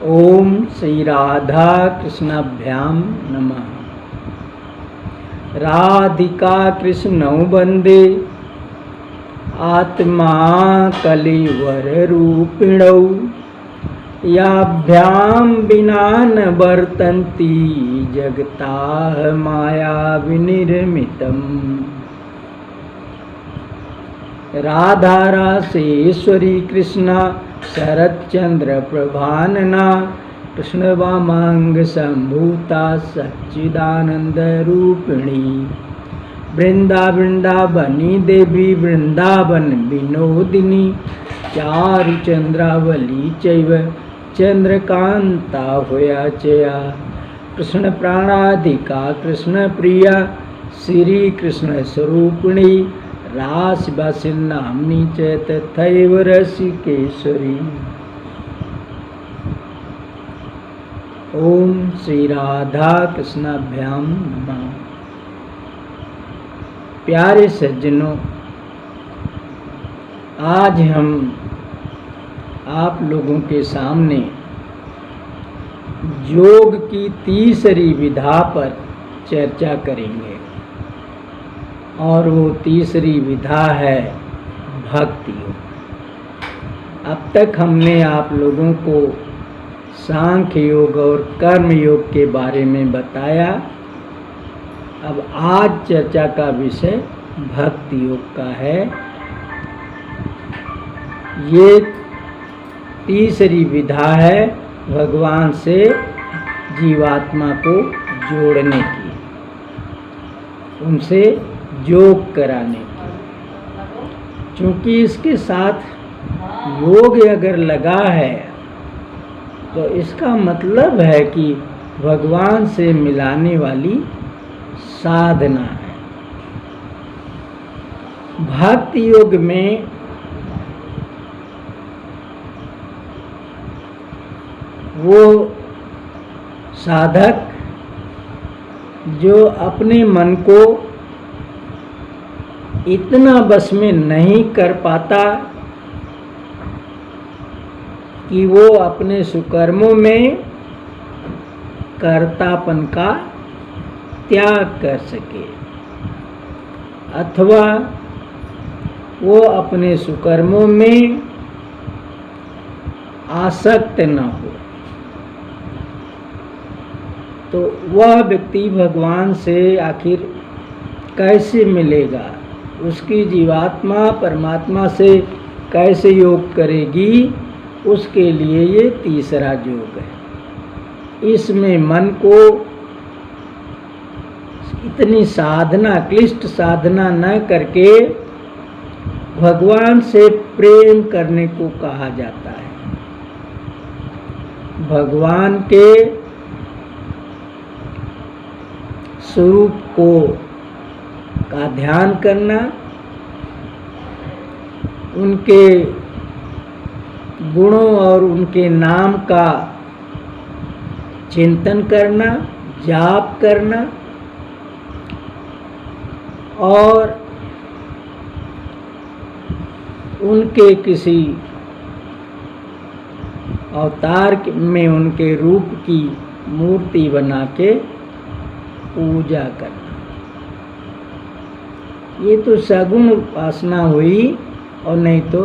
ओम श्री राधा कृष्णाभ्याम नमः। राधिका कृष्णौ वंदे आत्मा कलिवर रूपिणौ याभ्याम विना न वर्तन्ति जगताः माया विनिर्मितम्। राधा रासेश्वरी कृष्णा शरच्चंद्र प्रभानना कृष्ण वामांग संभूता सच्चिदानंद रूपिणी वृंदावनी देवी वृंदावन विनोदिनी चारु चंद्रावली चैव चंद्रकांता होया चया कृष्ण प्राणाधिका कृष्ण प्रिया श्री कृष्ण स्वरूपिणी रास नामनी च तथैव रसिकेश्वरी। ओम श्री राधा कृष्णाभ्याम नमः। प्यारे सज्जनों, आज हम आप लोगों के सामने योग की तीसरी विधा पर चर्चा करेंगे और वो तीसरी विधा है भक्ति योग। अब तक हमने आप लोगों को सांख्य योग और कर्म योग के बारे में बताया। अब आज चर्चा का विषय भक्ति योग का है। ये तीसरी विधा है भगवान से जीवात्मा को जोड़ने की, उनसे योग कराने की। क्योंकि इसके साथ योग अगर लगा है तो इसका मतलब है कि भगवान से मिलाने वाली साधना है। भक्ति योग में वो साधक जो अपने मन को इतना बस में नहीं कर पाता कि वो अपने सुकर्मों में कर्तापन का त्याग कर सके, अथवा वो अपने सुकर्मों में आसक्त न हो, तो वह व्यक्ति भगवान से आखिर कैसे मिलेगा, उसकी जीवात्मा परमात्मा से कैसे योग करेगी, उसके लिए ये तीसरा योग है। इसमें मन को इतनी साधना, क्लिष्ट साधना न करके भगवान से प्रेम करने को कहा जाता है। भगवान के स्वरूप को का ध्यान करना, उनके गुणों और उनके नाम का चिंतन करना, जाप करना और उनके किसी अवतार में उनके रूप की मूर्ति बना के पूजा करना, ये तो सगुण उपासना हुई। और नहीं तो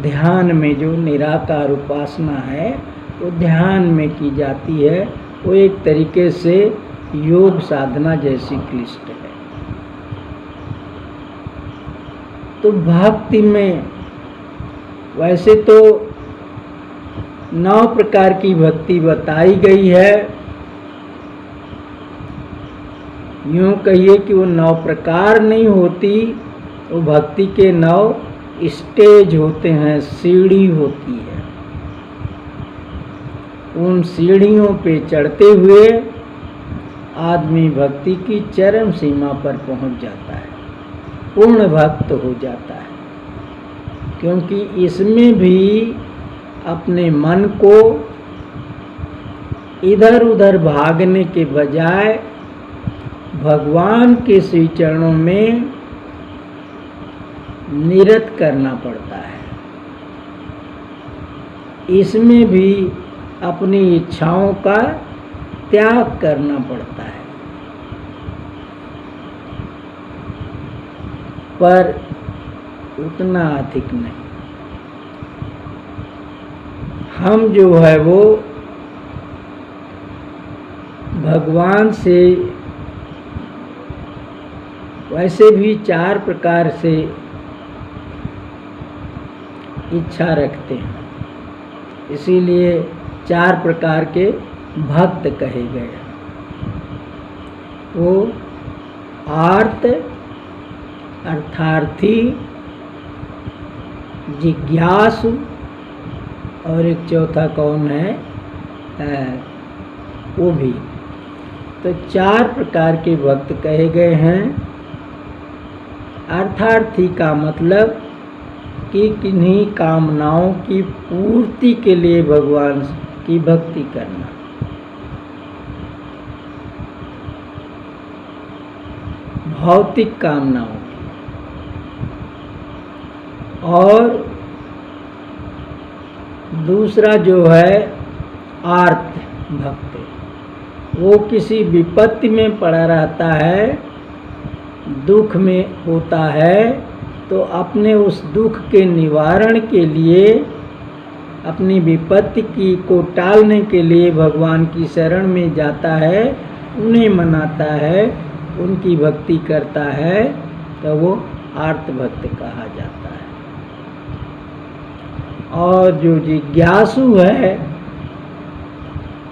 ध्यान में जो निराकार उपासना है वो ध्यान में की जाती है, वो एक तरीके से योग साधना जैसी क्लिष्ट है। तो भक्ति में वैसे तो 9 प्रकार की भक्ति बताई गई है। यूँ कहिए कि वो 9 प्रकार नहीं होती, वो भक्ति के 9 स्टेज होते हैं, सीढ़ी होती है। उन सीढ़ियों पे चढ़ते हुए आदमी भक्ति की चरम सीमा पर पहुंच जाता है, पूर्ण भक्त हो जाता है। क्योंकि इसमें भी अपने मन को इधर उधर भागने के बजाय भगवान के श्री चरणों में निरत करना पड़ता है। इसमें भी अपनी इच्छाओं का त्याग करना पड़ता है, पर उतना अधिक नहीं। हम जो है वो भगवान से वैसे भी 4 प्रकार से इच्छा रखते हैं, इसीलिए 4 प्रकार के भक्त कहे गए। वो आर्त, अर्थार्थी, जिज्ञासु और एक चौथा कौन है वो भी। तो 4 प्रकार के भक्त कहे गए हैं। अर्थार्थी का मतलब कि किन्हीं कामनाओं की पूर्ति के लिए भगवान की भक्ति करना। भौतिक कामनाओं की। और दूसरा जो है आर्त भक्त, वो किसी विपत्ति में पड़ा रहता है, दुख में होता है, तो अपने उस दुख के निवारण के लिए, अपनी विपत्ति को टालने के लिए भगवान की शरण में जाता है, उन्हें मनाता है, उनकी भक्ति करता है, तो वो आर्त भक्त कहा जाता है। और जो जिज्ञासु है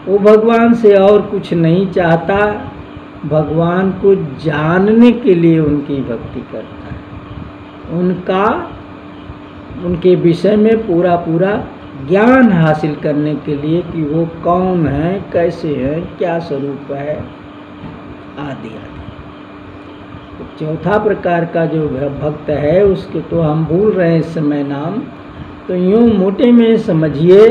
वो भगवान से और कुछ नहीं चाहता, भगवान को जानने के लिए उनकी भक्ति करता है, उनके विषय में पूरा ज्ञान हासिल करने के लिए कि वो कौन है, कैसे है, क्या स्वरूप है, आदि आदि। तो चौथा प्रकार का जो भक्त है उसके तो हम भूल रहे हैं इस समय नाम। तो यूँ मोटे में समझिए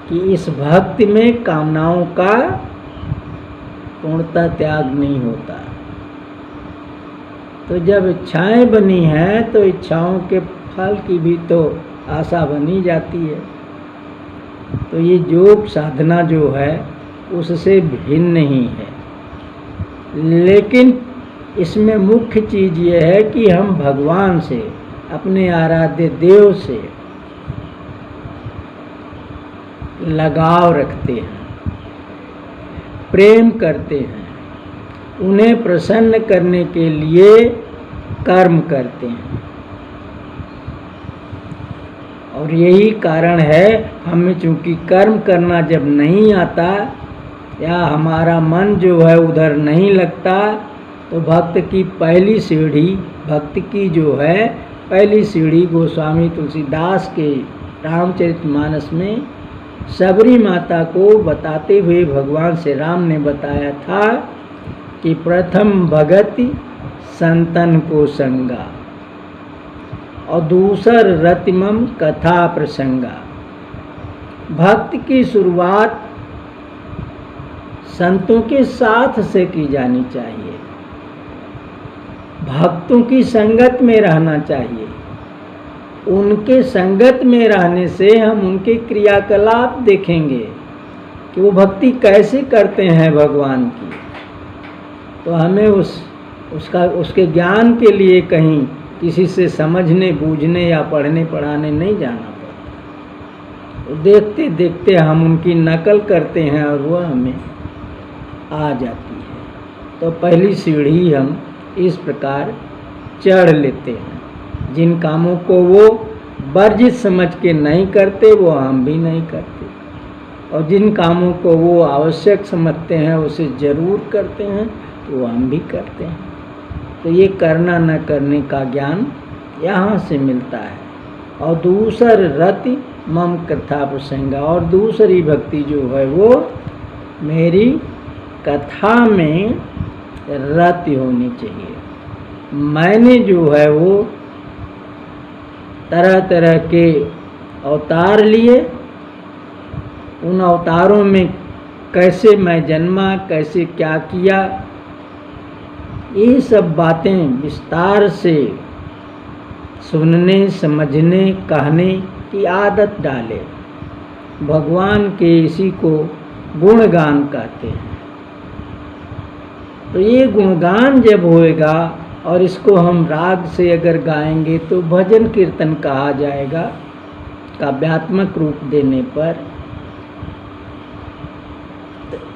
कि इस भक्ति में कामनाओं का पूर्णतः त्याग नहीं होता। तो जब इच्छाएं बनी हैं तो इच्छाओं के फल की भी तो आशा बनी जाती है। तो ये योग साधना जो है उससे भिन्न ही है, लेकिन इसमें मुख्य चीज़ ये है कि हम भगवान से, अपने आराध्य देव से लगाव रखते हैं, प्रेम करते हैं, उन्हें प्रसन्न करने के लिए कर्म करते हैं। और यही कारण है, हमें चूँकि कर्म करना जब नहीं आता या हमारा मन जो है उधर नहीं लगता, तो भक्त की पहली सीढ़ी, भक्ति की जो है पहली सीढ़ी गोस्वामी तुलसीदास के रामचरितमानस में सबरी माता को बताते हुए भगवान श्री राम ने बताया था कि प्रथम भगति संतन को संगा और दूसर रतिमम कथा प्रसंगा। भक्ति की शुरुआत संतों के साथ से की जानी चाहिए, भक्तों की संगत में रहना चाहिए। उनके संगत में रहने से हम उनके क्रियाकलाप देखेंगे कि वो भक्ति कैसे करते हैं भगवान की। तो हमें उसके ज्ञान के लिए कहीं किसी से समझने, बूझने या पढ़ने पढ़ाने नहीं जाना पड़ता। तो देखते देखते हम उनकी नकल करते हैं और वह हमें आ जाती है। तो पहली सीढ़ी हम इस प्रकार चढ़ लेते हैं। जिन कामों को वो वर्जित समझ के नहीं करते वो हम भी नहीं करते, और जिन कामों को वो आवश्यक समझते हैं उसे ज़रूर करते हैं, तो वो हम भी करते हैं। तो ये करना न करने का ज्ञान यहाँ से मिलता है। और दूसर रति मम कथा प्रसंग, और दूसरी भक्ति जो है वो मेरी कथा में रति होनी चाहिए। मैंने जो है वो तरह तरह के अवतार लिए, उन अवतारों में कैसे मैं जन्मा, कैसे क्या किया, ये सब बातें विस्तार से सुनने, समझने, कहने की आदत डाले। भगवान के इसी को गुणगान कहते हैं। तो ये गुणगान जब होएगा और इसको हम राग से अगर गाएंगे तो भजन कीर्तन कहा जाएगा काव्यात्मक रूप देने पर।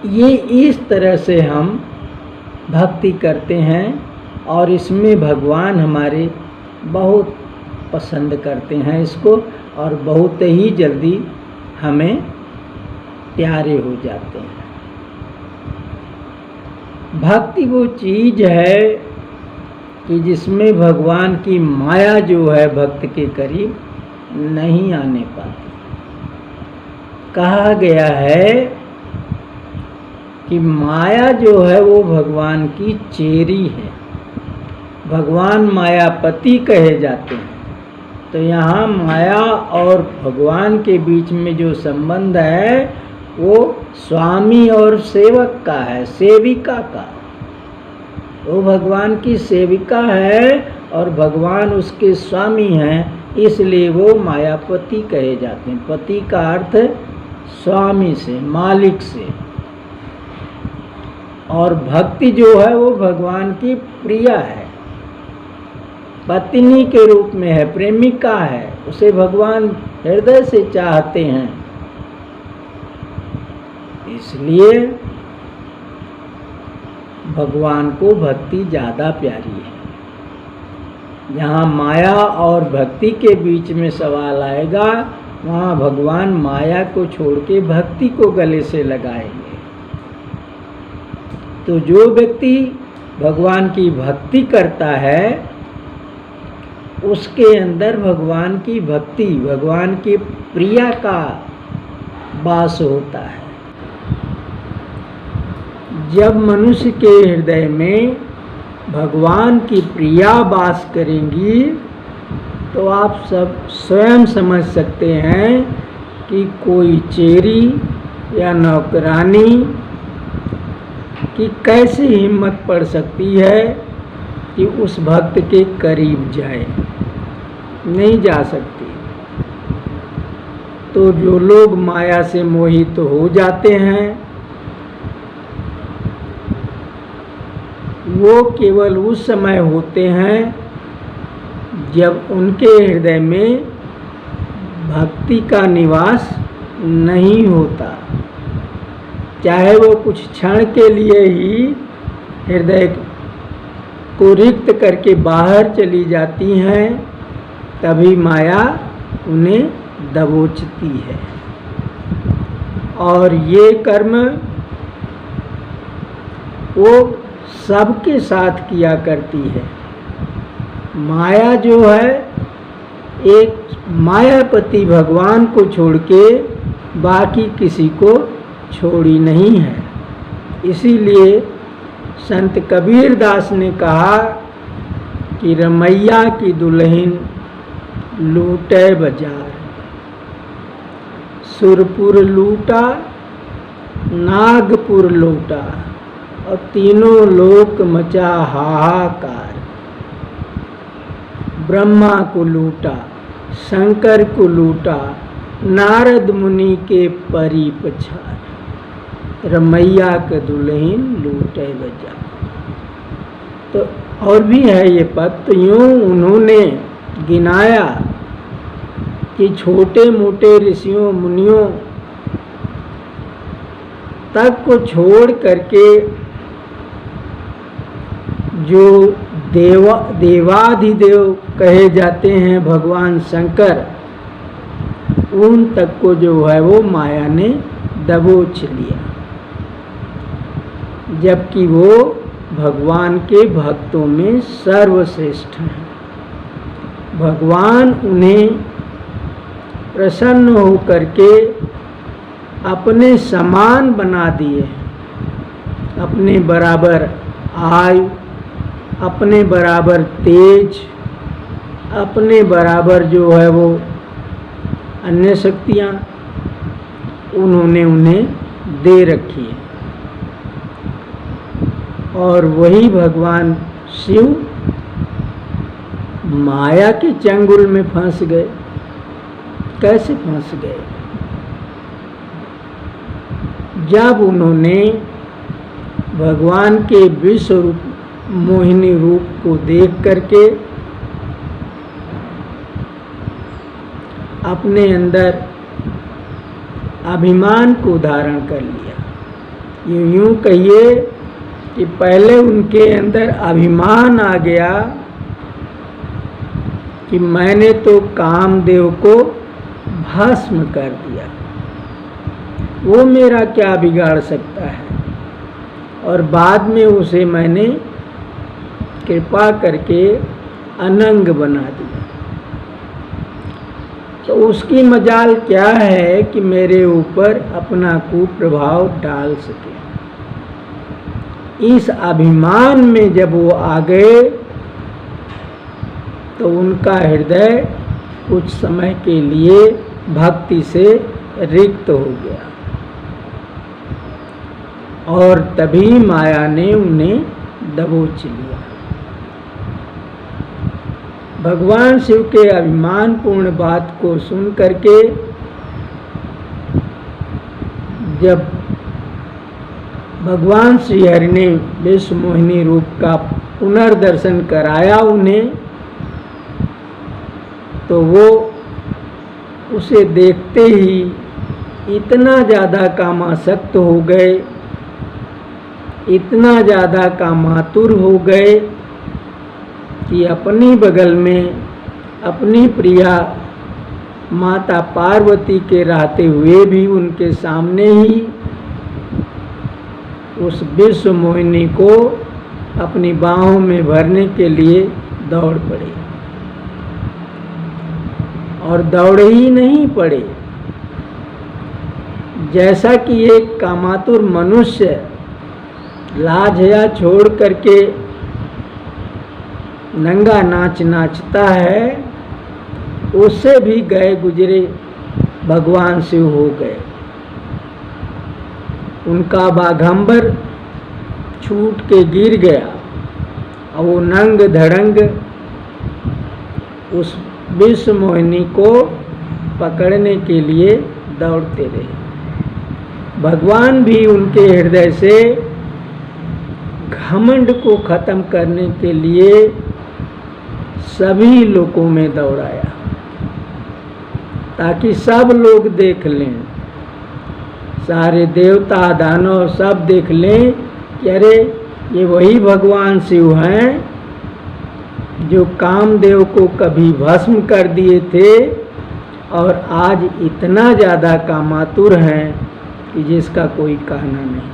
ये इस तरह से हम भक्ति करते हैं और इसमें भगवान हमारे बहुत पसंद करते हैं इसको और बहुत ही जल्दी हमें प्यारे हो जाते हैं। भक्ति वो चीज है कि जिसमें भगवान की माया जो है भक्त के करीब नहीं आने पाती। कहा गया है कि माया जो है वो भगवान की चेरी है। भगवान मायापति कहे जाते हैं। तो यहाँ माया और भगवान के बीच में जो संबंध है वो स्वामी और सेवक का है, सेविका का। वो भगवान की सेविका है और भगवान उसके स्वामी हैं, इसलिए वो मायापति कहे जाते हैं। पति का अर्थ स्वामी से, मालिक से। और भक्ति जो है वो भगवान की प्रिया है, पत्नी के रूप में है, प्रेमिका है, उसे भगवान हृदय से चाहते हैं। इसलिए भगवान को भक्ति ज़्यादा प्यारी है। जहाँ माया और भक्ति के बीच में सवाल आएगा वहाँ भगवान माया को छोड़ के भक्ति को गले से लगाएंगे। तो जो व्यक्ति भगवान की भक्ति करता है उसके अंदर भगवान की भक्ति, भगवान की प्रिया का वास होता है। जब मनुष्य के हृदय में भगवान की प्रिया वास करेंगी तो आप सब स्वयं समझ सकते हैं कि कोई चेरी या नौकरानी की कैसी हिम्मत पड़ सकती है कि उस भक्त के करीब जाए। नहीं जा सकती। तो जो लोग माया से मोहित हो जाते हैं वो केवल उस समय होते हैं जब उनके हृदय में भक्ति का निवास नहीं होता। चाहे वो कुछ क्षण के लिए ही हृदय को रिक्त करके बाहर चली जाती हैं, तभी माया उन्हें दबोचती है। और ये कर्म वो सबके साथ किया करती है। माया जो है एक मायापति भगवान को छोड़ के बाकी किसी को छोड़ी नहीं है। इसीलिए संत कबीर दास ने कहा कि रमैया की दुल्हन लूटे बाजार, सुरपुर लूटा नागपुर लूटा और तीनों लोक मचा हाहाकार। ब्रह्मा को लूटा, शंकर को लूटा, नारद मुनि के परी पछाड़, रमैया के दुल्हन लूटे बाजार। तो और भी है ये पद। तो यूँ उन्होंने गिनाया कि छोटे मोटे ऋषियों मुनियों तक को छोड़ करके जो देवाधिदेव कहे जाते हैं भगवान शंकर, उन तक को जो है वो माया ने दबोच लिया। जबकि वो भगवान के भक्तों में सर्वश्रेष्ठ हैं। भगवान उन्हें प्रसन्न होकर के अपने समान बना दिए, अपने बराबर आयु, अपने बराबर तेज, अपने बराबर जो है वो अन्य शक्तियाँ उन्होंने उन्हें दे रखी है। और वही भगवान शिव माया के चंगुल में फंस गए। कैसे फंस गए? जब उन्होंने भगवान के विश्व रूप मोहिनी रूप को देख करके अपने अंदर अभिमान को धारण कर लिया। यूं कहिए कि पहले उनके अंदर अभिमान आ गया कि मैंने तो कामदेव को भस्म कर दिया, वो मेरा क्या बिगाड़ सकता है, और बाद में उसे मैंने कृपा करके अनंग बना दिया। तो उसकी मजाल क्या है कि मेरे ऊपर अपना कुप्रभाव डाल सके। इस अभिमान में जब वो आ गए तो उनका हृदय कुछ समय के लिए भक्ति से रिक्त हो गया, और तभी माया ने उन्हें दबोच लिया। भगवान शिव के अभिमानपूर्ण बात को सुन करके जब भगवान श्री हरि ने विश्व मोहिनी रूप का पुनर्दर्शन कराया उन्हें, तो वो उसे देखते ही इतना ज़्यादा कामासक्त हो गए, इतना ज़्यादा कामातुर हो गए कि अपनी बगल में अपनी प्रिया माता पार्वती के रहते हुए भी उनके सामने ही उस विश्व मोहिनी को अपनी बाहों में भरने के लिए दौड़ पड़े। और दौड़ ही नहीं पड़े, जैसा कि एक कामातुर मनुष्य लाज हया छोड़ करके नंगा नाच नाचता है, उससे भी गए गुजरे भगवान शिव हो गए। उनका बाघंबर छूट के गिर गया और वो नंग धड़ंग उस विश्व मोहिनी को पकड़ने के लिए दौड़ते रहे। भगवान भी उनके हृदय से घमंड को खत्म करने के लिए सभी लोगों में दौड़ाया, ताकि सब लोग देख लें, सारे देवता दानव सब देख लें कि अरे ये वही भगवान शिव हैं जो कामदेव को कभी भस्म कर दिए थे और आज इतना ज़्यादा कामातुर हैं कि जिसका कोई कहना नहीं।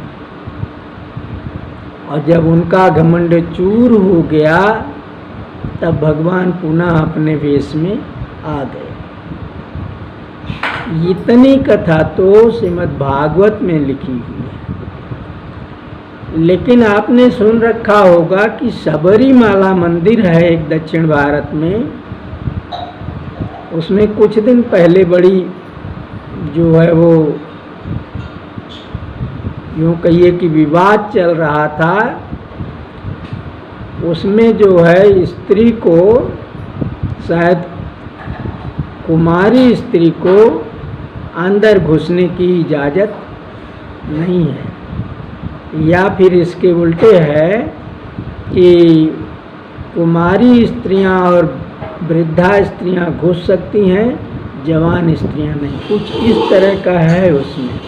और जब उनका घमंड चूर हो गया तब भगवान पुनः अपने वेश में आ गए। इतनी कथा तो श्रीमद् भागवत में लिखी हुई है, लेकिन आपने सुन रखा होगा कि सबरीमाला मंदिर है एक दक्षिण भारत में, उसमें कुछ दिन पहले बड़ी जो है वो यूँ कहिए कि विवाद चल रहा था। उसमें जो है स्त्री को, शायद कुमारी स्त्री को अंदर घुसने की इजाज़त नहीं है, या फिर इसके उल्टे है कि कुमारी स्त्रियां और वृद्धा स्त्रियां घुस सकती हैं, जवान स्त्रियां नहीं, कुछ इस तरह का है उसमें।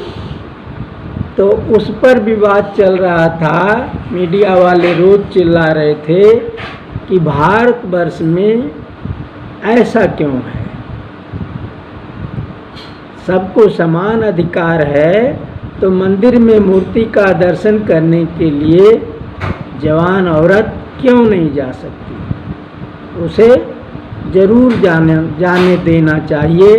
तो उस पर विवाद चल रहा था, मीडिया वाले रोज चिल्ला रहे थे कि भारतवर्ष में ऐसा क्यों है, सबको समान अधिकार है, तो मंदिर में मूर्ति का दर्शन करने के लिए जवान औरत क्यों नहीं जा सकती, उसे ज़रूर जाने देना चाहिए।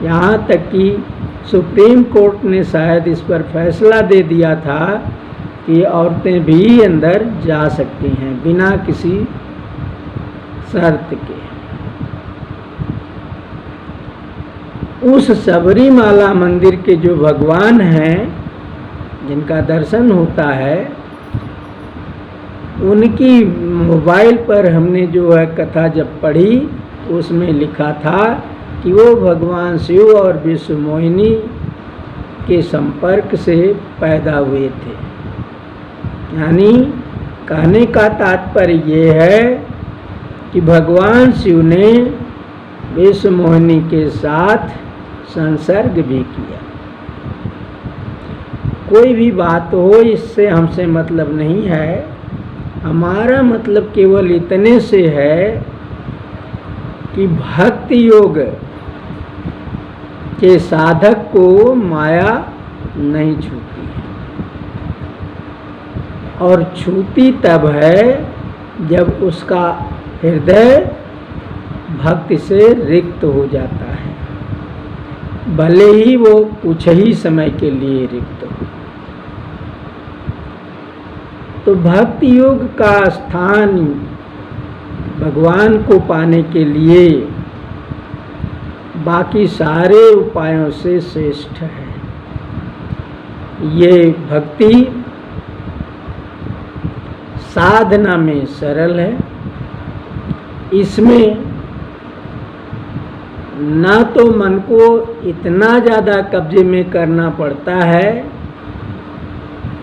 यहाँ तक कि सुप्रीम कोर्ट ने शायद इस पर फैसला दे दिया था कि औरतें भी अंदर जा सकती हैं बिना किसी शर्त के। उस सबरीमाला मंदिर के जो भगवान हैं जिनका दर्शन होता है, उनकी मोबाइल पर हमने जो है कथा जब पढ़ी, उसमें लिखा था कि वो भगवान शिव और विश्व मोहिनी के संपर्क से पैदा हुए थे। यानी कहने का तात्पर्य ये है कि भगवान शिव ने विश्व मोहिनी के साथ संसर्ग भी किया। कोई भी बात हो, इससे हमसे मतलब नहीं है। हमारा मतलब केवल इतने से है कि भक्ति योग के साधक को माया नहीं छूती, और छूती तब है जब उसका हृदय भक्ति से रिक्त हो जाता है, भले ही वो कुछ ही समय के लिए रिक्त हो। तो भक्ति योग का स्थान भगवान को पाने के लिए बाकी सारे उपायों से श्रेष्ठ है। ये भक्ति साधना में सरल है। इसमें ना तो मन को इतना ज़्यादा कब्जे में करना पड़ता है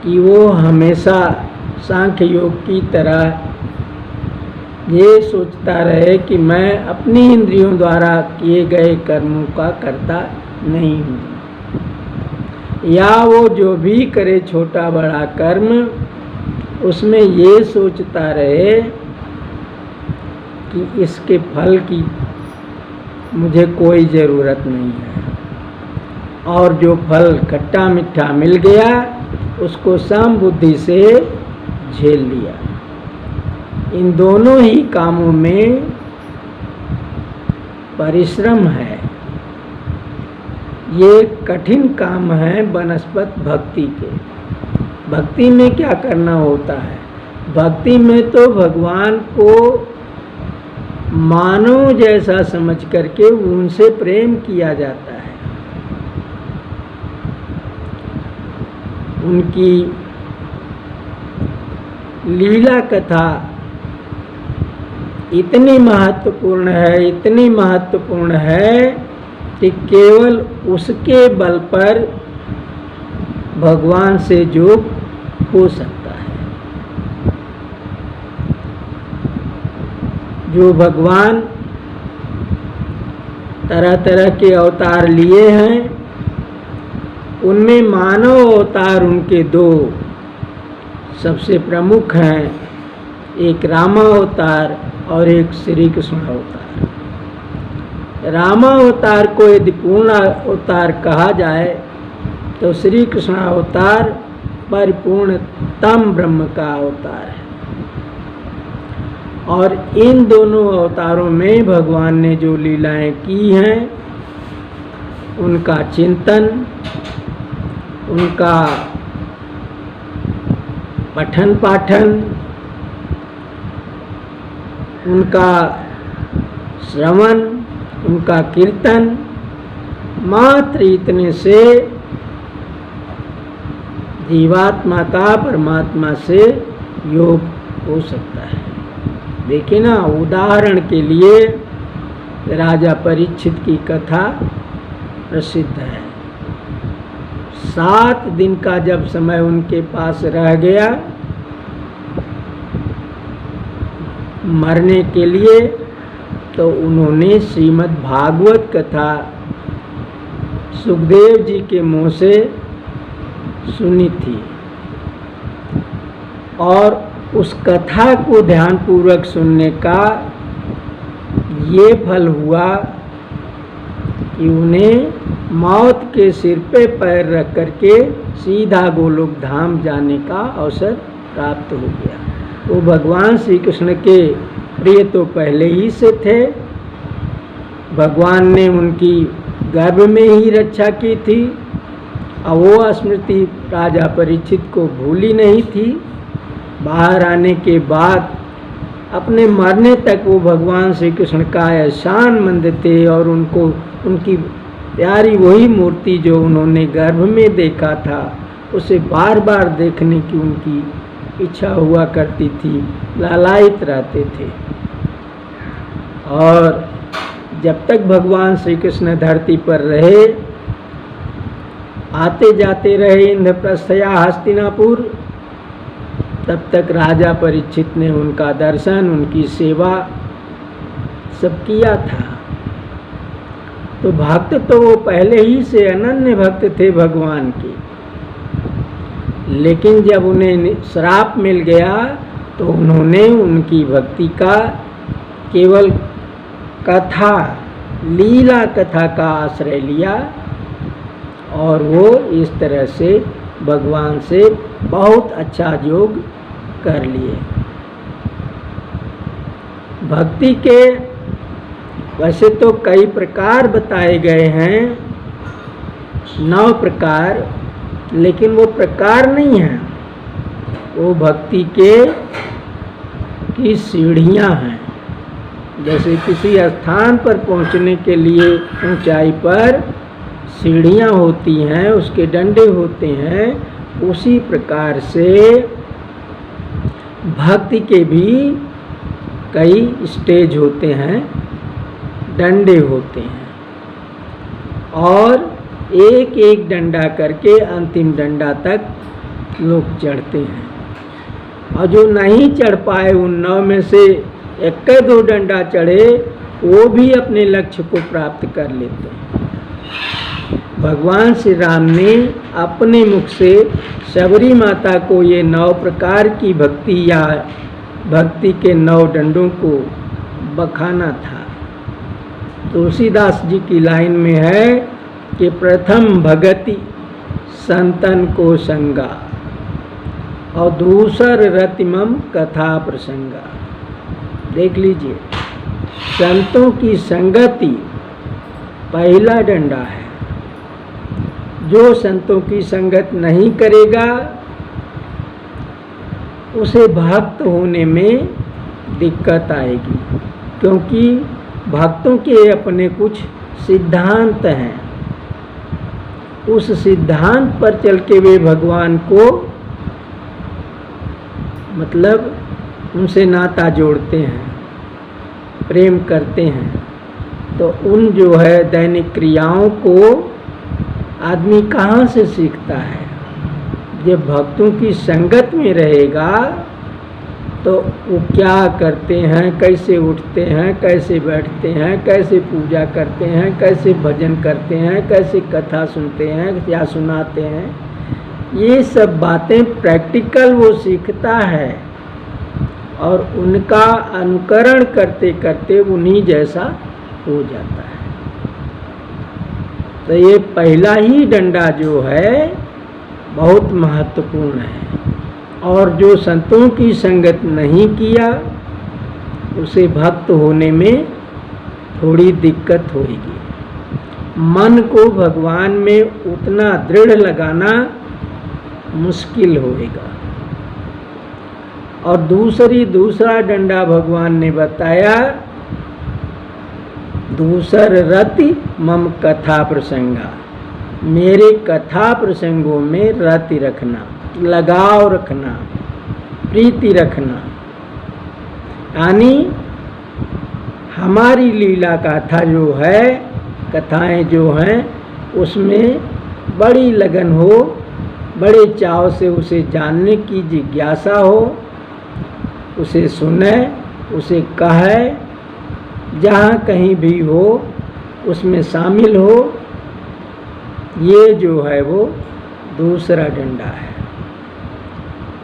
कि वो हमेशा सांख्य योग की तरह ये सोचता रहे कि मैं अपनी इंद्रियों द्वारा किए गए कर्मों का कर्ता नहीं हूँ, या वो जो भी करे छोटा बड़ा कर्म उसमें ये सोचता रहे कि इसके फल की मुझे कोई ज़रूरत नहीं है, और जो फल खट्टा मीठा मिल गया उसको सम बुद्धि से झेल लिया। इन दोनों ही कामों में परिश्रम है। ये कठिन काम है बनस्पत भक्ति के। भक्ति में क्या करना होता है? भक्ति में तो भगवान को मानव जैसा समझ करके उनसे प्रेम किया जाता है। उनकी लीला कथा इतनी महत्वपूर्ण है, इतनी महत्वपूर्ण है कि केवल उसके बल पर भगवान से योग हो सकता है। जो भगवान तरह तरह के अवतार लिए हैं, उनमें मानव अवतार उनके दो सबसे प्रमुख हैं, एक रामावतार और एक श्री कृष्ण अवतार। रामावतार को यदि पूर्ण अवतार कहा जाए तो श्री कृष्ण अवतार परिपूर्णतम ब्रह्म का अवतार है। और इन दोनों अवतारों में भगवान ने जो लीलाएं की हैं, उनका चिंतन, उनका पठन पाठन, उनका श्रवण, उनका कीर्तन, मात्र इतने से जीवात्मा का परमात्मा से योग हो सकता है। देखिए ना, उदाहरण के लिए राजा परीक्षित की कथा प्रसिद्ध है। 7 दिन का जब समय उनके पास रह गया मरने के लिए, तो उन्होंने श्रीमद् भागवत कथा सुखदेव जी के मुँह से सुनी थी, और उस कथा को ध्यानपूर्वक सुनने का ये फल हुआ कि उन्हें मौत के सिर पे पैर रख करके सीधा गोलोक धाम जाने का अवसर प्राप्त हो गया। वो भगवान श्री कृष्ण के प्रिय तो पहले ही से थे, भगवान ने उनकी गर्भ में ही रक्षा की थी, और वो स्मृति राजा परीक्षित को भूली नहीं थी। बाहर आने के बाद अपने मरने तक वो भगवान श्री कृष्ण का एहसान मंद थे, और उनको उनकी प्यारी वही मूर्ति जो उन्होंने गर्भ में देखा था उसे बार बार देखने की उनकी इच्छा हुआ करती थी, लालायित रहते थे। और जब तक भगवान श्री कृष्ण धरती पर रहे आते जाते रहे इंद्रप्रस्थ या हस्तिनापुर, तब तक राजा परीक्षित ने उनका दर्शन, उनकी सेवा सब किया था। तो भक्त तो वो पहले ही से अनन्य भक्त थे भगवान के, लेकिन जब उन्हें श्राप मिल गया तो उन्होंने उनकी भक्ति का केवल कथा, लीला कथा का आश्रय लिया और वो इस तरह से भगवान से बहुत अच्छा योग कर लिए। भक्ति के वैसे तो कई प्रकार बताए गए हैं, 9 प्रकार, लेकिन वो प्रकार नहीं है, वो भक्ति की सीढ़ियाँ हैं। जैसे किसी स्थान पर पहुँचने के लिए ऊंचाई पर सीढ़ियाँ होती हैं, उसके डंडे होते हैं, उसी प्रकार से भक्ति के भी कई स्टेज होते हैं, डंडे होते हैं, और एक एक डंडा करके अंतिम डंडा तक लोग चढ़ते हैं। और जो नहीं चढ़ पाए उन 9 में से 1-2 डंडा चढ़े, वो भी अपने लक्ष्य को प्राप्त कर लेते हैं। भगवान श्री राम ने अपने मुख से शबरी माता को ये 9 प्रकार की भक्ति या भक्ति के 9 डंडों को बखाना था। तुलसीदास जी की लाइन में है कि प्रथम भगति संतन को संगा और दूसर रतिमम कथा प्रसंगा। देख लीजिए, संतों की संगति पहला डंडा है। जो संतों की संगत नहीं करेगा उसे भक्त होने में दिक्कत आएगी, क्योंकि भक्तों के अपने कुछ सिद्धांत हैं। उस सिद्धांत पर चल के वे भगवान को मतलब उनसे नाता जोड़ते हैं, प्रेम करते हैं। तो उन जो है दैनिक क्रियाओं को आदमी कहाँ से सीखता है? जब भक्तों की संगत में रहेगा तो वो क्या करते हैं, कैसे उठते हैं, कैसे बैठते हैं, कैसे पूजा करते हैं, कैसे भजन करते हैं, कैसे कथा सुनते हैं या सुनाते हैं, ये सब बातें प्रैक्टिकल वो सीखता है और उनका अनुकरण करते करते उन्हीं जैसा हो जाता है। तो ये पहला ही डंडा जो है बहुत महत्वपूर्ण है, और जो संतों की संगत नहीं किया उसे भक्त होने में थोड़ी दिक्कत होगी। मन को भगवान में उतना दृढ़ लगाना मुश्किल होएगा। और दूसरा डंडा भगवान ने बताया, दूसर रति मम कथा प्रसंगा, मेरे कथा प्रसंगों में रति रखना, लगाव रखना, प्रीति रखना। यानी हमारी लीला गाथा जो है, कथाएं जो हैं, उसमें बड़ी लगन हो, बड़े चाव से उसे जानने की जिज्ञासा हो, उसे सुने, उसे कहे, जहाँ कहीं भी हो उसमें शामिल हो। ये जो है वो दूसरा डंडा है।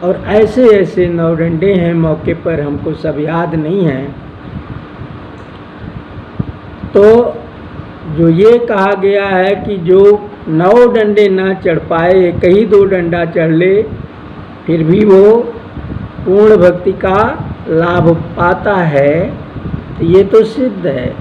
और ऐसे ऐसे 9 डंडे हैं, मौके पर हमको सब याद नहीं हैं। तो जो ये कहा गया है कि जो 9 डंडे ना चढ़ पाए, एक ही 2 डंडा चढ़ ले, फिर भी वो पूर्ण भक्ति का लाभ पाता है, तो ये तो सिद्ध है।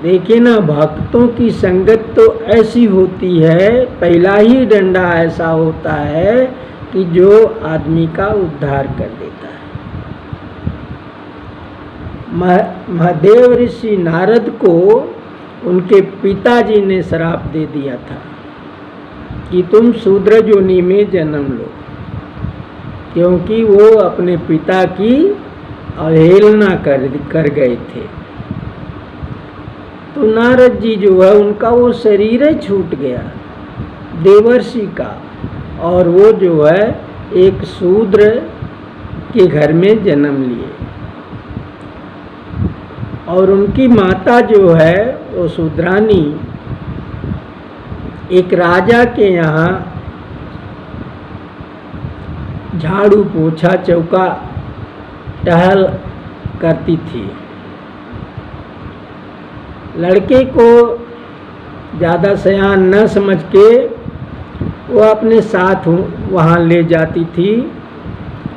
देखिए ना, भक्तों की संगत तो ऐसी होती है, पहला ही डंडा ऐसा होता है कि जो आदमी का उद्धार कर देता है। महादेव ऋषि नारद को उनके पिताजी ने श्राप दे दिया था कि तुम शूद्र योनि में जन्म लो, क्योंकि वो अपने पिता की अवहेलना कर गए थे। तो नारद जी जो है उनका वो शरीर छूट गया, देवर्षि का, और वो जो है एक शूद्र के घर में जन्म लिए। और उनकी माता जो है वो शूद्रानी एक राजा के यहाँ झाड़ू पोछा चौका टहल करती थी। लड़के को ज़्यादा सयान न समझ के वो अपने साथ वहाँ ले जाती थी,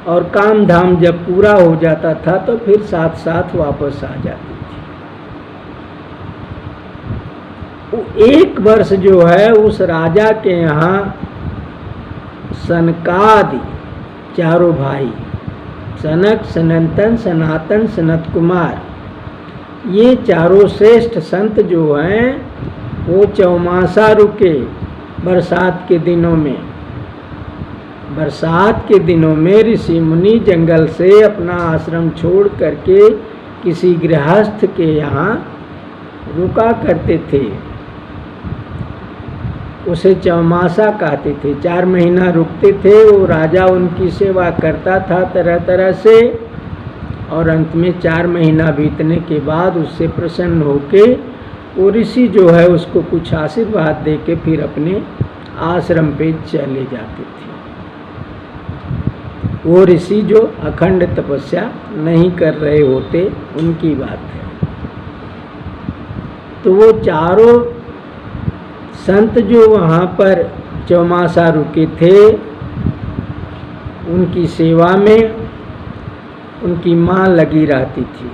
और काम धाम जब पूरा हो जाता था तो फिर साथ साथ वापस आ जाती थी। एक वर्ष जो है उस राजा के यहाँ सनकादि चारों भाई, सनक, सनंतन, सनातन, सनत कुमार, ये चारों श्रेष्ठ संत जो हैं वो चौमासा रुके बरसात के दिनों में। बरसात के दिनों में ऋषि मुनि जंगल से अपना आश्रम छोड़ करके किसी गृहस्थ के यहाँ रुका करते थे। उसे चौमासा कहते थे। 4 महीना रुकते थे। वो राजा उनकी सेवा करता था तरह तरह से, और अंत में 4 महीना बीतने के बाद उससे प्रसन्न होके वो ऋषि जो है उसको कुछ आशीर्वाद दे के फिर अपने आश्रम पे चले जाते थे। वो ऋषि जो अखंड तपस्या नहीं कर रहे होते, उनकी बात है। तो वो चारों संत जो वहाँ पर चौमासा रुके थे, उनकी सेवा में उनकी माँ लगी रहती थी,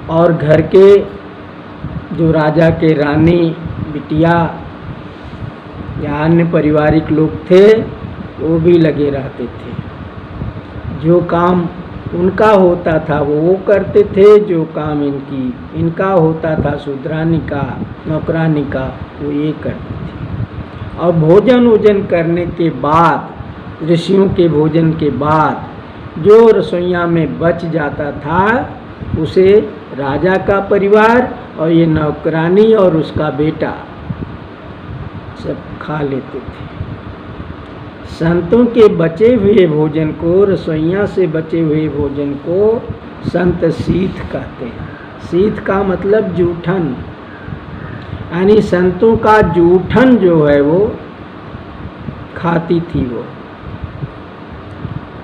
और घर के जो राजा के रानी, बिटिया या अन्य पारिवारिक लोग थे वो भी लगे रहते थे। जो काम उनका होता था वो करते थे, जो काम इनका होता था शूद्रानी का, नौकरानी का, वो ये करते थे। और भोजन वोजन करने के बाद, ऋषियों के भोजन के बाद जो रसोइया में बच जाता था उसे राजा का परिवार और ये नौकरानी और उसका बेटा सब खा लेते थे। संतों के बचे हुए भोजन को, रसोइया से बचे हुए भोजन को संत शीत कहते हैं। शीत का मतलब जूठन, यानी संतों का जूठन जो है वो खाती थी वो।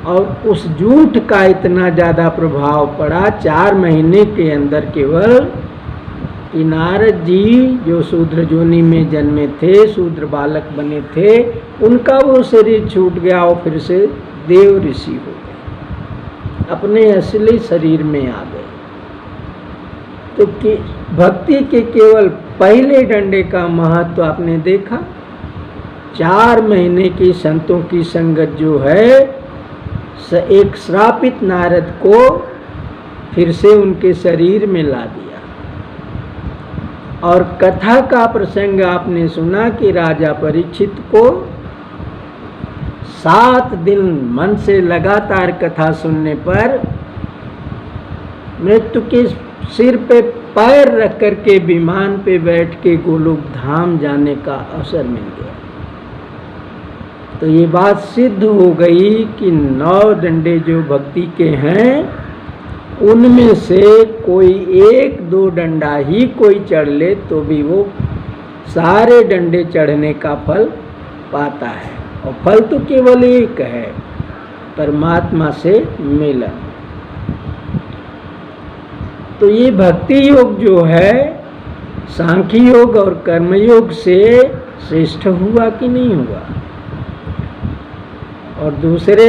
और उस जूठ का इतना ज़्यादा प्रभाव पड़ा 4 महीने के अंदर केवल कि नारद जी जो शूद्र जोनि में जन्मे थे, शूद्र बालक बने थे, उनका वो शरीर छूट गया और फिर से देव ऋषि हो गए, अपने असली शरीर में आ गए। तो भक्ति के केवल पहले डंडे का महत्व आपने देखा। 4 महीने की संतों की संगत जो है, एक श्रापित नारद को फिर से उनके शरीर में ला दिया। और कथा का प्रसंग आपने सुना कि राजा परीक्षित को 7 दिन मन से लगातार कथा सुनने पर मृत्यु के सिर पे पैर रख करके विमान पे बैठ के गोलोक धाम जाने का अवसर मिल गया। तो ये बात सिद्ध हो गई कि 9 डंडे जो भक्ति के हैं उनमें से कोई 1-2 डंडा ही कोई चढ़ ले तो भी वो सारे डंडे चढ़ने का फल पाता है। और फल तो केवल एक है, परमात्मा से मिलन। तो ये भक्ति योग जो है सांख्य योग और कर्मयोग से श्रेष्ठ हुआ कि नहीं हुआ। और दूसरे,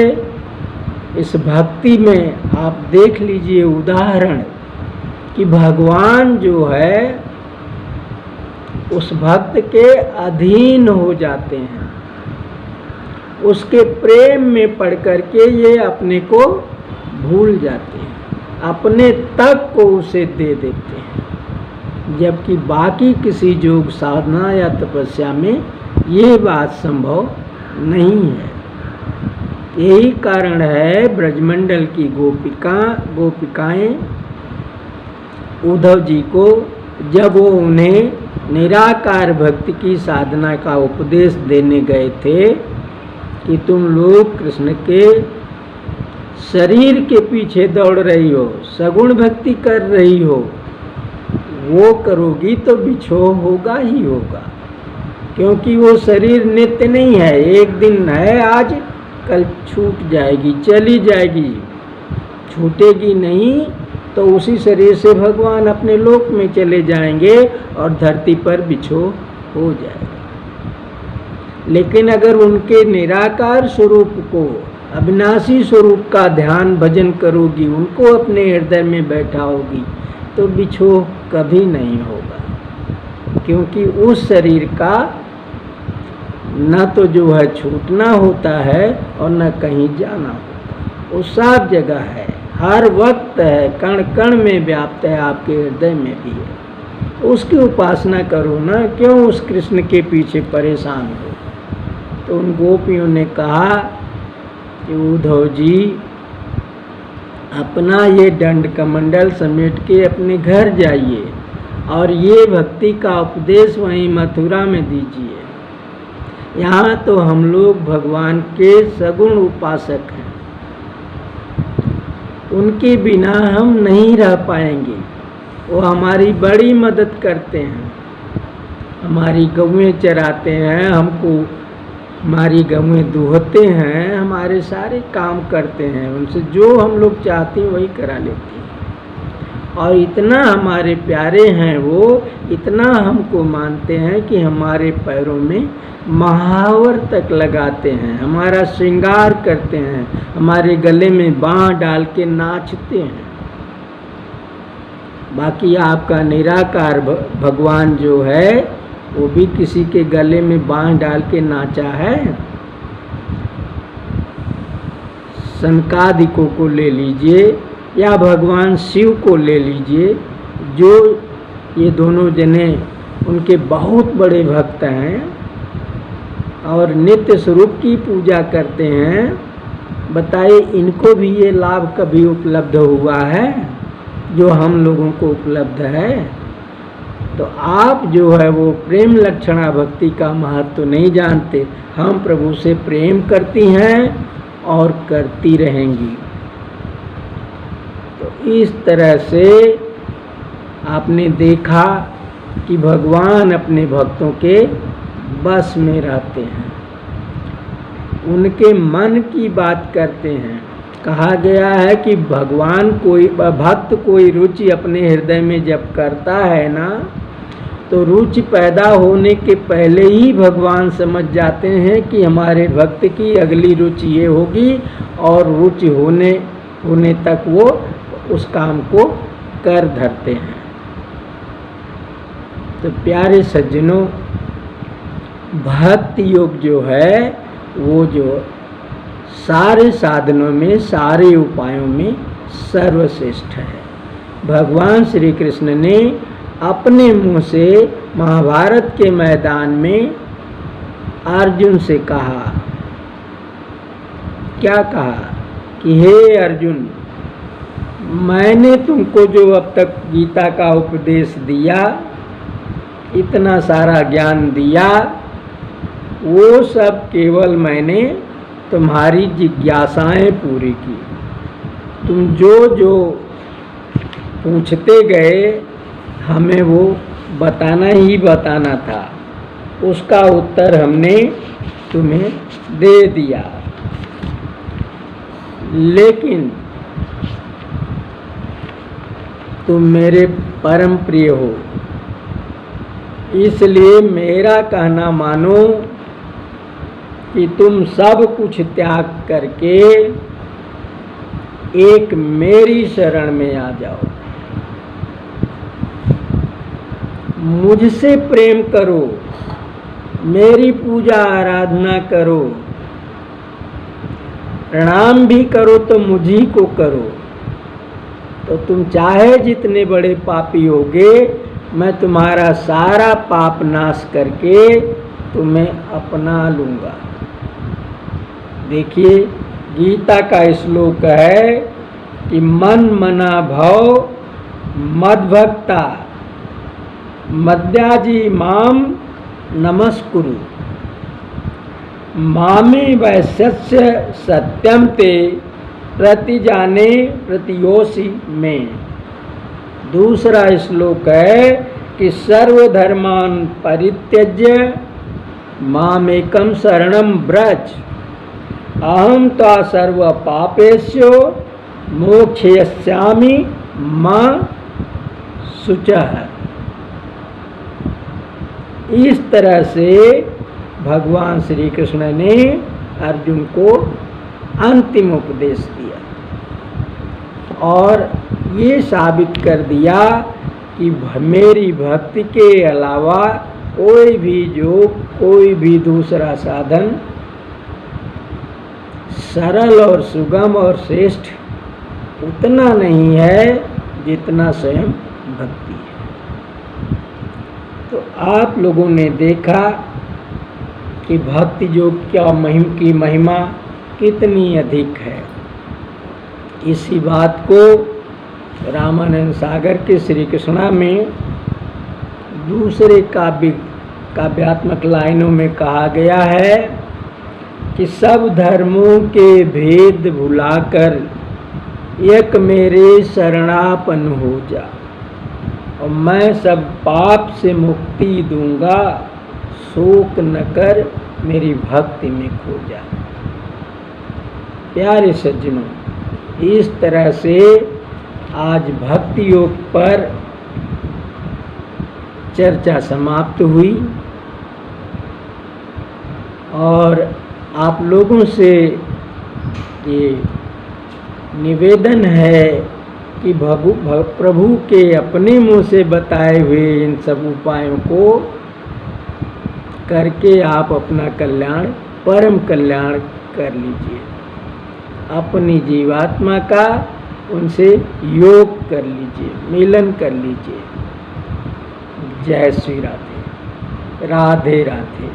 इस भक्ति में आप देख लीजिए उदाहरण कि भगवान जो है उस भक्त के अधीन हो जाते हैं, उसके प्रेम में पड़ करके ये अपने को भूल जाते हैं, अपने तक को उसे दे देते हैं। जबकि बाकी किसी योग साधना या तपस्या में ये बात संभव नहीं है। यही कारण है ब्रजमंडल की गोपिकाएं उद्धव जी को जब वो उन्हें निराकार भक्ति की साधना का उपदेश देने गए थे कि तुम लोग कृष्ण के शरीर के पीछे दौड़ रही हो, सगुण भक्ति कर रही हो, वो करोगी तो बिछोह होगा ही होगा, क्योंकि वो शरीर नित्य नहीं है। एक दिन है आज, कल छूट जाएगी, चली जाएगी, छूटेगी नहीं तो उसी शरीर से भगवान अपने लोक में चले जाएंगे और धरती पर बिछोह हो जाएगा। लेकिन अगर उनके निराकार स्वरूप को, अविनाशी स्वरूप का ध्यान भजन करोगी, उनको अपने हृदय में बैठाओगी, तो बिछोह कभी नहीं होगा, क्योंकि उस शरीर का न तो जो है छूटना होता है और न कहीं जाना होता, वो सब जगह है, हर वक्त है, कण कण में व्याप्त है, आपके हृदय में भी है। उसकी उपासना करो ना, क्यों उस कृष्ण के पीछे परेशान हो। तो उन गोपियों ने कहा कि उद्धव जी, अपना ये दंड कमंडल समेट के अपने घर जाइए और ये भक्ति का उपदेश वहीं मथुरा में दीजिए। यहाँ तो हम लोग भगवान के सगुण उपासक हैं, उनके बिना हम नहीं रह पाएंगे। वो हमारी बड़ी मदद करते हैं, हमारी गौएं चराते हैं, हमको हमारी गौएं दूहते हैं, हमारे सारे काम करते हैं, उनसे जो हम लोग चाहते हैं वही करा लेते हैं। और इतना हमारे प्यारे हैं वो, इतना हमको मानते हैं कि हमारे पैरों में महावर तक लगाते हैं, हमारा श्रृंगार करते हैं, हमारे गले में बाँह डाल के नाचते हैं। बाकी आपका निराकार भगवान जो है वो भी किसी के गले में बाँह डाल के नाचा है? सनकादिकों को ले लीजिए या भगवान शिव को ले लीजिए, जो ये दोनों जने उनके बहुत बड़े भक्त हैं और नित्य स्वरूप की पूजा करते हैं। बताइए, इनको भी ये लाभ कभी उपलब्ध हुआ है जो हम लोगों को उपलब्ध है? तो आप जो है वो प्रेम लक्षणा भक्ति का महत्व नहीं जानते। हम प्रभु से प्रेम करती हैं और करती रहेंगी। तो इस तरह से आपने देखा कि भगवान अपने भक्तों के बस में रहते हैं, उनके मन की बात करते हैं। कहा गया है कि भगवान कोई भक्त कोई रुचि अपने हृदय में जब करता है ना, तो रुचि पैदा होने के पहले ही भगवान समझ जाते हैं कि हमारे भक्त की अगली रुचि ये होगी, और रुचि होने तक वो उस काम को कर धरते हैं। तो प्यारे सज्जनों, भक्ति योग जो है वो जो सारे साधनों में, सारे उपायों में सर्वश्रेष्ठ है। भगवान श्री कृष्ण ने अपने मुंह से महाभारत के मैदान में अर्जुन से कहा, क्या कहा कि हे अर्जुन, मैंने तुमको जो अब तक गीता का उपदेश दिया, इतना सारा ज्ञान दिया, वो सब केवल मैंने तुम्हारी जिज्ञासाएं पूरी की। तुम जो जो पूछते गए हमें वो बताना ही बताना था, उसका उत्तर हमने तुम्हें दे दिया। लेकिन तुम मेरे परम प्रिय हो, इसलिए मेरा कहना मानो कि तुम सब कुछ त्याग करके एक मेरी शरण में आ जाओ, मुझसे प्रेम करो, मेरी पूजा आराधना करो, प्रणाम भी करो तो मुझी को करो। तो तुम चाहे जितने बड़े पापी होगे, मैं तुम्हारा सारा पाप नाश करके तुम्हें अपना लूँगा। देखिए, गीता का श्लोक है कि मन मना भव मद्भक्ता मद्याजी माम नमस्कुरु मामे वैश्यस्य सत्यम ते प्रतिजाने प्रतियोषि में। दूसरा श्लोक है कि सर्वधर्मान परित्यज्य मामेकं शरणं व्रज अहम त्वा सर्व पापेभ्यो मोक्षयिष्यामि मा शुचः। इस तरह से भगवान श्री कृष्ण ने अर्जुन को अंतिम उपदेश दिया और ये साबित कर दिया कि मेरी भक्ति के अलावा कोई भी योग, कोई भी दूसरा साधन सरल और सुगम और श्रेष्ठ उतना नहीं है जितना स्वयं भक्ति है। तो आप लोगों ने देखा कि भक्ति योग की महिमा कितनी अधिक है। इसी बात को रामानंद सागर के श्री कृष्णा में दूसरे काव्यात्मक लाइनों में कहा गया है कि सब धर्मों के भेद भुलाकर एक मेरे शरणापन हो जा और मैं सब पाप से मुक्ति दूंगा, शोक न कर मेरी भक्ति में खो जा। प्यारे सज्जनों, इस तरह से आज भक्ति योग पर चर्चा समाप्त हुई और आप लोगों से ये निवेदन है कि प्रभु के अपने मुंह से बताए हुए इन सब उपायों को करके आप अपना कल्याण, परम कल्याण कर लीजिए। अपनी जीवात्मा का उनसे योग कर लीजिए, मिलन कर लीजिए। जय श्री राधे, राधे राधे।